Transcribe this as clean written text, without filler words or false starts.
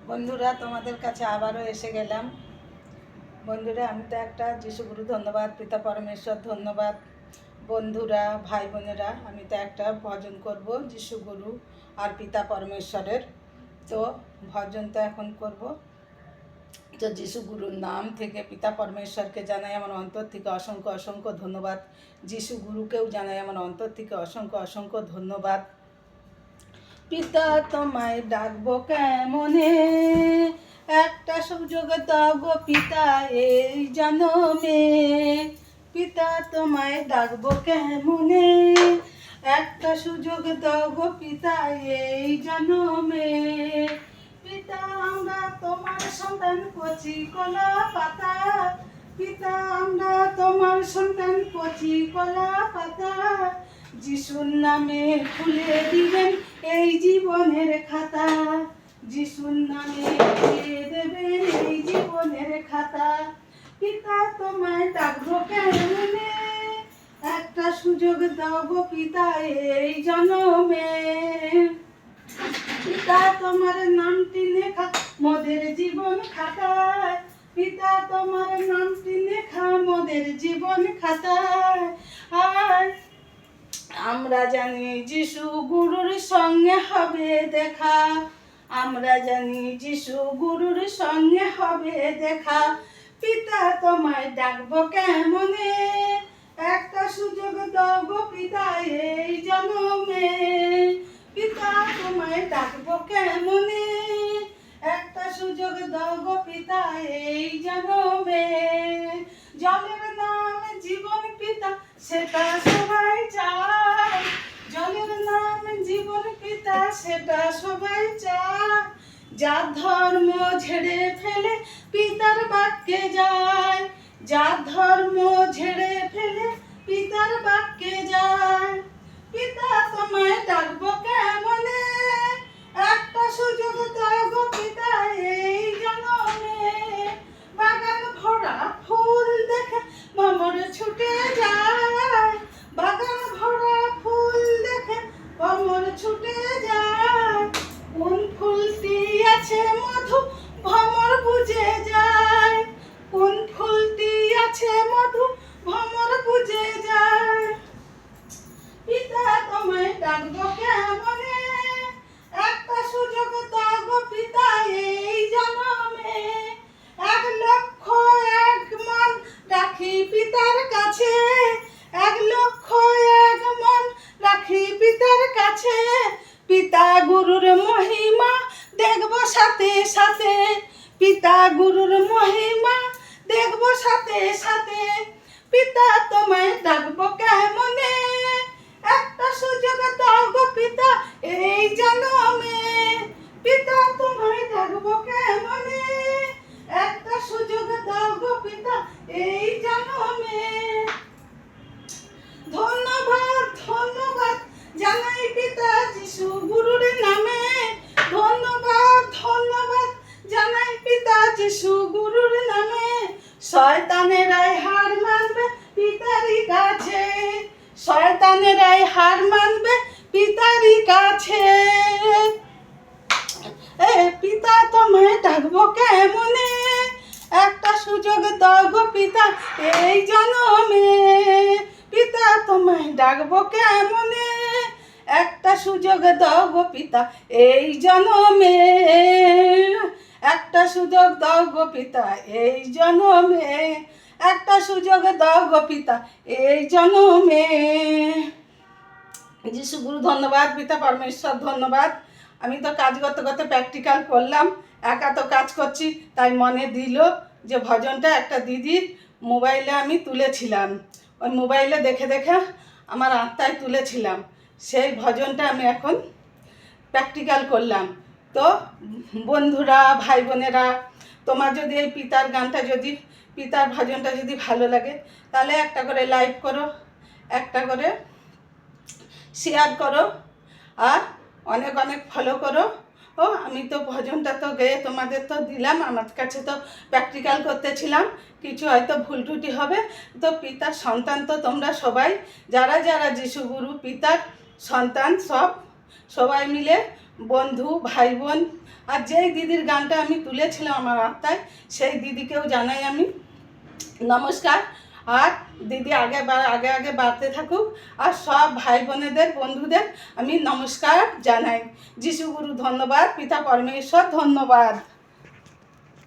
বন্ধুরা, তোমাদের কাছে আবারও এসে গেলাম। বন্ধুরা, আমি তো একটা যিশুগুরু ধন্যবাদ, পিতা পরমেশ্বর ধন্যবাদ। বন্ধুরা, ভাই বোনেরা, আমি তো একটা ভজন করব যিশুগুরু আর পিতা পরমেশ্বরের। তো ভজন তো এখন করব। তো যিশুগুরুর নাম থেকে পিতা পরমেশ্বরকে জানাই আমার অন্তর থেকে অসংখ্য অসংখ্য ধন্যবাদ। যিশুগুরুকেও জানাই আমার অন্তর থেকে অসংখ্য অসংখ্য ধন্যবাদ। পিতা তোমায় ডাকবো কেমনে, একটা সুযোগ দাও গো পিতা এই জনমে। পিতা তোমায় ডাকবো কেমনে, একটা সুযোগ দাও গো পিতা এই জনমে। পিতা আমরা তোমার সন্তান কচি কলা পাতা, পিতা আমরা তোমার সন্তান কচি কলা পাতা। যিশুর নামে খুলে দিবেন এই জীবনের খাতা, যিশুর নামে খুলে দেবেন এই জীবনের খাতা। পিতা তোমায় ডাকবো কেমনে, একটা সুযোগ দাও গো পিতা এই জনমে। পিতা তোমার নামটি লেখা মোদের জীবন খাতায়, পিতা তোমার নামটি লেখা মোদের জীবন খাতায়। আর আমরা জানি যিশু গুরুর সঙ্গে হবে দেখা, আমরা জানি যিশু গুরুর সঙ্গে হবে দেখা। পিতা তোমায় ডাকবো কেমনে, একটা সুযোগ দাও গো পিতা এই জনমে। পিতা তোমায় ডাকবো কেমনে, একটা সুযোগ দাও গো পিতা এই জনমে। জলের নাম জীবন পিতা সেটা সবাই চায়, জলের নাম জীবন পিতা সেটা সবাই চায়। যার ধর্ম ঝেড়ে ফেলে পিতার বাক্যে যায়, যার ধর্ম ঝেড়ে ফেলে পিতার বাক্যে যায়। পিতা তোমায় ডাকবো কেমনে, একটা সুযোগ দাও গো পিতা এই জনমে। বাগান ভরা ফুল দেখে ভ্রমর ছুটে যায়, বাগান ভরা ফুল দেখে ভ্রমর ছুটে যায়। কোন ফুলটি আছে মধু ভ্রমর বুঝে যায়, কোন ফুলটি আছে মধু ভ্রমর বুঝে যায়। পিতা তোমায় ডাকবো কেমনে, একটা সুযোগ দাও গো পিতা এই জনমে। 1,00,000 এক মন রাখি পিতার কাছে, 1,00,000 এক মন রাখি পিতার কাছে। পিতা গুরুর মহিমা দেখবো সাথে সাথে, পিতা গুরুর মহিমা দেখবো সাথে সাথে। পিতা তোমায় ডাকবো কেমনে, একটা সুযোগ দাও গো পিতা এই জনমে। পিতা তোমায় ডাকবো কেমনে, একটা সুযোগ দাও গো পিতা এই জনমে। ধন্যবাদ ধন্যবাদ জানাই পিতা যিশু গুরুর নামে, ধন্যবাদ ধন্যবাদ জানাই পিতা যিশু গুরুর নামে। শয়তানেরাই হার মানবে পিতারই কাছে, শয়তানেরাই হার মানবে পিতারই কাছে। পিতা তোমায় ডাকবো কেমনে, একটা সুযোগ দাও গো পিতা এই জনমে। পিতা তোমায় ডাকবো কেমনে, একটা সুযোগ দাও গো পিতা এই জনমে, একটা সুযোগ দাও গো পিতা এই জনমে, একটা সুযোগ দাও গো পিতা এই জনমে। যিশু গুরু ধন্যবাদ, পিতা পরমেশ্বর ধন্যবাদ। আমি তো কাজ করতে করতে প্র্যাকটিক্যাল করলাম, একা তো কাজ করছি, তাই মনে দিল যে ভজনটা একটা দিদির মোবাইলে আমি তুলেছিলাম, ওই মোবাইলে দেখে দেখে আমার আত্মায় তুলেছিলাম, সেই ভজনটা আমি এখন প্র্যাকটিক্যাল করলাম। তো বন্ধুরা, ভাই বোনেরা, তোমার যদি এই পিতার গানটা যদি, পিতার ভজনটা যদি ভালো লাগে, তাহলে একটা করে লাইক করো, একটা করে শেয়ার করো, আর অনেক অনেক ফলো করো। ও আমি তো ভজনটা তো গেয়ে তোমাদের তো দিলাম, আমার কাছে তো প্র্যাকটিক্যাল করতেছিলাম, কিছু হয়তো ভুল ত্রুটি হবে। তো পিতার সন্তান তো তোমরা সবাই, যারা যারা যিশু গুরু পিতার সন্তান, সবাই মিলে বন্ধু, ভাই বোন, আর যেই দিদির গানটা আমি তুলেছিলাম আমার আত্মায়, সেই দিদিকেও জানাই আমি নমস্কার। আর দিদি আগে আগে বাড়তে থাকুক। আর সব ভাই বোনেদের, বন্ধুদের আমি নমস্কার জানাই। যিশু গুরু ধন্যবাদ, পিতা পরমেশ্বর ধন্যবাদ।